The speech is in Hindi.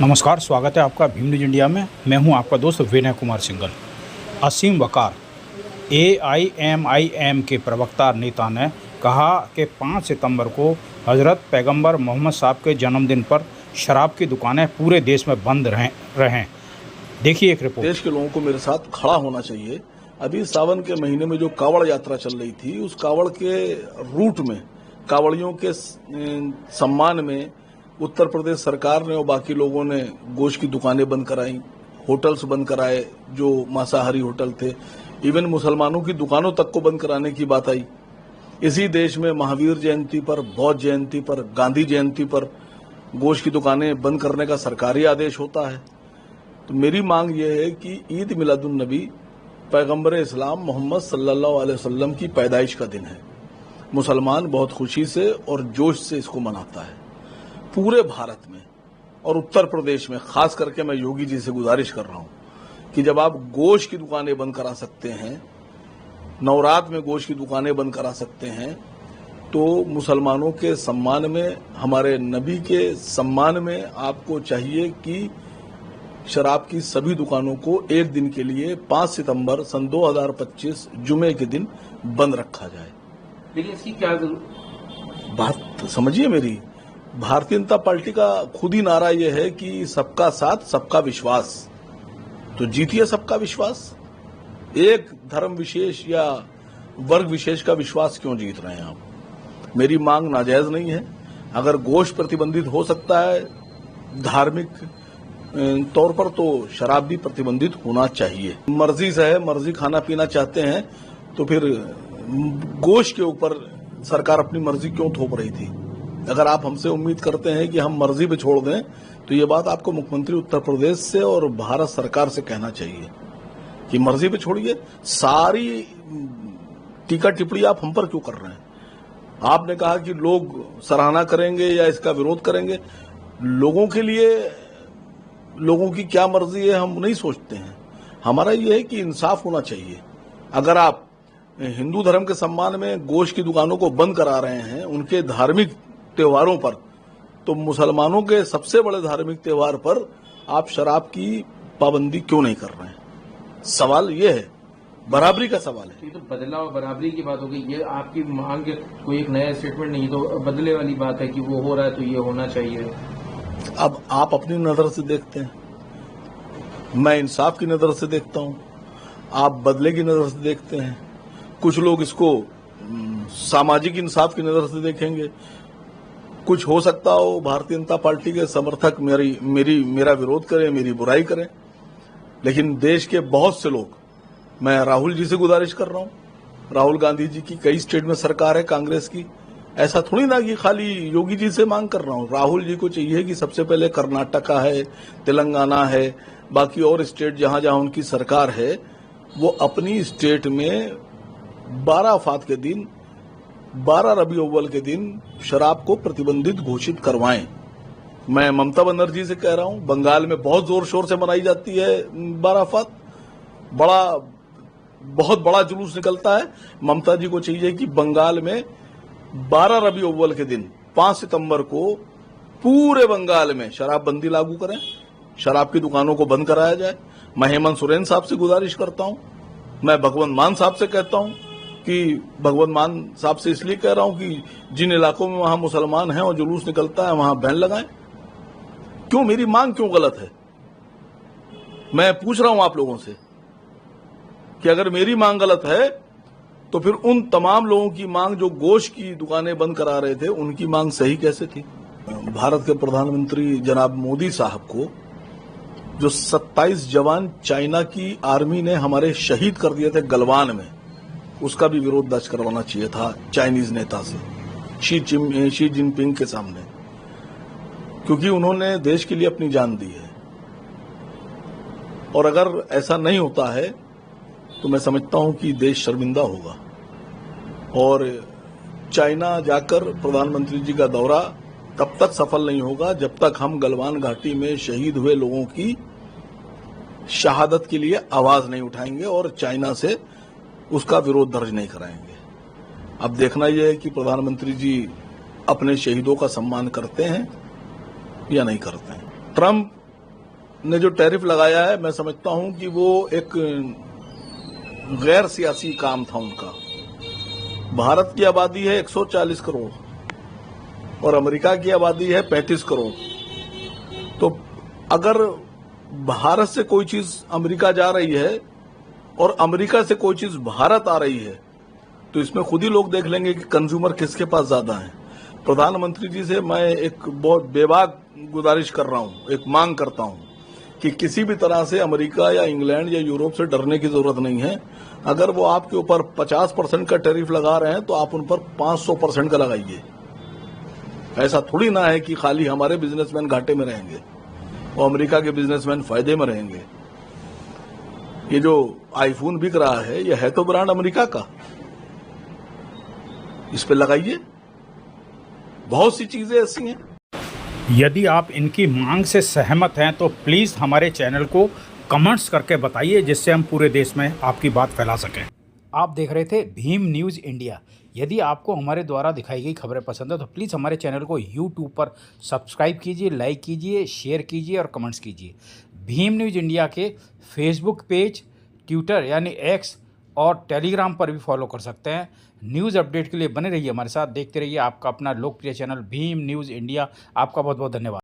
नमस्कार, स्वागत है आपका भीम न्यूज इंडिया में। मैं हूं आपका दोस्त विनय कुमार सिंघल। असीम वकार AIMIM के प्रवक्ता नेता ने कहा कि 5 सितंबर को हज़रत पैगंबर मोहम्मद साहब के जन्मदिन पर शराब की दुकानें पूरे देश में बंद रहें। देखिए एक रिपोर्ट। देश के लोगों को मेरे साथ खड़ा होना चाहिए। अभी सावन के महीने में जो कावड़ यात्रा चल रही थी, उस कावड़ के रूट में कावड़ियों के सम्मान में उत्तर प्रदेश सरकार ने और बाकी लोगों ने गोश्त की दुकानें बंद कराई, होटल्स बंद कराए जो मांसाहारी होटल थे, इवन मुसलमानों की दुकानों तक को बंद कराने की बात आई। इसी देश में महावीर जयंती पर, बौद्ध जयंती पर, गांधी जयंती पर गोश्त की दुकानें बंद करने का सरकारी आदेश होता है। तो मेरी मांग यह है कि ईद मिलादुन नबी पैगंबर इस्लाम मोहम्मद सल्लल्लाहु अलैहि वसल्लम की पैदाइश का दिन है। मुसलमान बहुत खुशी से और जोश से इसको मनाता है। पूरे भारत में और उत्तर प्रदेश में खास करके मैं योगी जी से गुजारिश कर रहा हूं कि जब आप गोश्त की दुकानें बंद करा सकते हैं, नवरात में गोश्त की दुकानें बंद करा सकते हैं, तो मुसलमानों के सम्मान में, हमारे नबी के सम्मान में आपको चाहिए कि शराब की सभी दुकानों को एक दिन के लिए 5 सितंबर सन 2025 जुमे के दिन बंद रखा जाए। लेकिन इसकी क्या बात समझिए मेरी। भारतीय जनता पार्टी का खुद ही नारा यह है कि सबका साथ सबका विश्वास। तो जीतिए सबका विश्वास। एक धर्म विशेष या वर्ग विशेष का विश्वास क्यों जीत रहे हैं आप? मेरी मांग नाजायज नहीं है। अगर गोश्त प्रतिबंधित हो सकता है धार्मिक तौर पर, तो शराब भी प्रतिबंधित होना चाहिए। मर्जी से है, मर्जी खाना पीना चाहते हैं तो फिर गोश्त के ऊपर सरकार अपनी मर्जी क्यों थोप रही थी? अगर आप हमसे उम्मीद करते हैं कि हम मर्जी पे छोड़ दें, तो ये बात आपको मुख्यमंत्री उत्तर प्रदेश से और भारत सरकार से कहना चाहिए कि मर्जी पे छोड़िए। सारी टीका टिप्पणी आप हम पर क्यों कर रहे हैं? आपने कहा कि लोग सराहना करेंगे या इसका विरोध करेंगे। लोगों के लिए लोगों की क्या मर्जी है हम नहीं सोचते हैं। हमारा ये है कि इंसाफ होना चाहिए। अगर आप हिंदू धर्म के सम्मान में गोश्त की दुकानों को बंद करा रहे हैं उनके धार्मिक त्योहारों पर, तो मुसलमानों के सबसे बड़े धार्मिक त्योहार पर आप शराब की पाबंदी क्यों नहीं कर रहे हैं? सवाल ये है, बराबरी का सवाल है। ये तो बदलाव बराबरी की बात हो गई। ये आपकी मांग कोई एक नया स्टेटमेंट नहीं, तो बदले वाली बात है कि वो हो रहा है तो ये होना चाहिए। अब आप अपनी नजर से देखते हैं, मैं इंसाफ की नजर से देखता हूं, आप बदले की नजर से देखते हैं। कुछ लोग इसको सामाजिक इंसाफ की नजर से देखेंगे। कुछ हो सकता हो भारतीय जनता पार्टी के समर्थक मेरा विरोध करें, मेरी बुराई करें, लेकिन देश के बहुत से लोग, मैं राहुल जी से गुजारिश कर रहा हूं। राहुल गांधी जी की कई स्टेट में सरकार है कांग्रेस की। ऐसा थोड़ी ना कि खाली योगी जी से मांग कर रहा हूं। राहुल जी को चाहिए कि सबसे पहले कर्नाटका है, तेलंगाना है, बाकी और स्टेट जहां जहां उनकी सरकार है, वो अपनी स्टेट में 12 आफात के दिन, 12 रबी अव्वल के दिन शराब को प्रतिबंधित घोषित करवाएं। मैं ममता बनर्जी से कह रहा हूं, बंगाल में बहुत जोर शोर से मनाई जाती है 12 आफात, बहुत बड़ा जुलूस निकलता है। ममता जी को चाहिए कि बंगाल में 12 रबी अव्वल के दिन 5 सितंबर को पूरे बंगाल में शराबबंदी लागू करें, शराब की दुकानों को बंद कराया जाए। मैं हेमंत सोरेन साहब से गुजारिश करता हूं, मैं भगवंत मान साहब से कहता हूं कि भगवंत मान साहब से इसलिए कह रहा हूं कि जिन इलाकों में वहां मुसलमान हैं और जुलूस निकलता है वहां बैन लगाएं। क्यों, मेरी मांग क्यों गलत है? मैं पूछ रहा हूं आप लोगों से कि अगर मेरी मांग गलत है तो फिर उन तमाम लोगों की मांग जो गोश्त की दुकानें बंद करा रहे थे, उनकी मांग सही कैसे थी? भारत के प्रधानमंत्री जनाब मोदी साहब को जो 27 जवान चाइना की आर्मी ने हमारे शहीद कर दिए थे गलवान में, उसका भी विरोध दर्ज करवाना चाहिए था चाइनीज नेता से, शी जिनपिंग के सामने, क्योंकि उन्होंने देश के लिए अपनी जान दी है। और अगर ऐसा नहीं होता है तो मैं समझता हूं कि देश शर्मिंदा होगा। और चाइना जाकर प्रधानमंत्री जी का दौरा तब तक सफल नहीं होगा जब तक हम गलवान घाटी में शहीद हुए लोगों की शहादत के लिए आवाज नहीं उठाएंगे और चाइना से उसका विरोध दर्ज नहीं कराएंगे। अब देखना यह है कि प्रधानमंत्री जी अपने शहीदों का सम्मान करते हैं या नहीं करते हैं। ट्रंप ने जो टैरिफ लगाया है, मैं समझता हूं कि वो एक गैर सियासी काम था उनका। भारत की आबादी है 140 करोड़ और अमेरिका की आबादी है 35 करोड़। तो अगर भारत से कोई चीज अमेरिका जा रही है और अमेरिका से कोई चीज भारत आ रही है, तो इसमें खुद ही लोग देख लेंगे कि कंज्यूमर किसके पास ज्यादा है। प्रधानमंत्री जी से मैं एक बहुत बेबाक गुजारिश कर रहा हूं, एक मांग करता हूं कि किसी भी तरह से अमेरिका या इंग्लैंड या यूरोप से डरने की जरूरत नहीं है। अगर वो आपके ऊपर 50% का टैरिफ लगा रहे हैं तो आप उन पर 500% का लगाइए। ऐसा थोड़ी ना है कि खाली हमारे बिजनेसमैन घाटे में रहेंगे और अमेरिका के बिजनेसमैन फायदे में रहेंगे। ये जो आईफोन बिक रहा है, ये है तो ब्रांड अमेरिका का, इस पे लगाइए। बहुत सी चीजें ऐसी हैं। यदि आप इनकी मांग से सहमत हैं तो प्लीज़ हमारे चैनल को कमेंट्स करके बताइए, जिससे हम पूरे देश में आपकी बात फैला सकें। आप देख रहे थे भीम न्यूज़ इंडिया। यदि आपको हमारे द्वारा दिखाई गई खबरें पसंद है तो प्लीज़ हमारे चैनल को यूट्यूब पर सब्सक्राइब कीजिए, लाइक कीजिए, शेयर कीजिए और कमेंट्स कीजिए। भीम न्यूज़ इंडिया के फेसबुक पेज, ट्विटर यानी एक्स और टेलीग्राम पर भी फॉलो कर सकते हैं। न्यूज़ अपडेट के लिए बने रहिए हमारे साथ, देखते रहिए आपका अपना लोकप्रिय चैनल भीम न्यूज़ इंडिया। आपका बहुत बहुत धन्यवाद।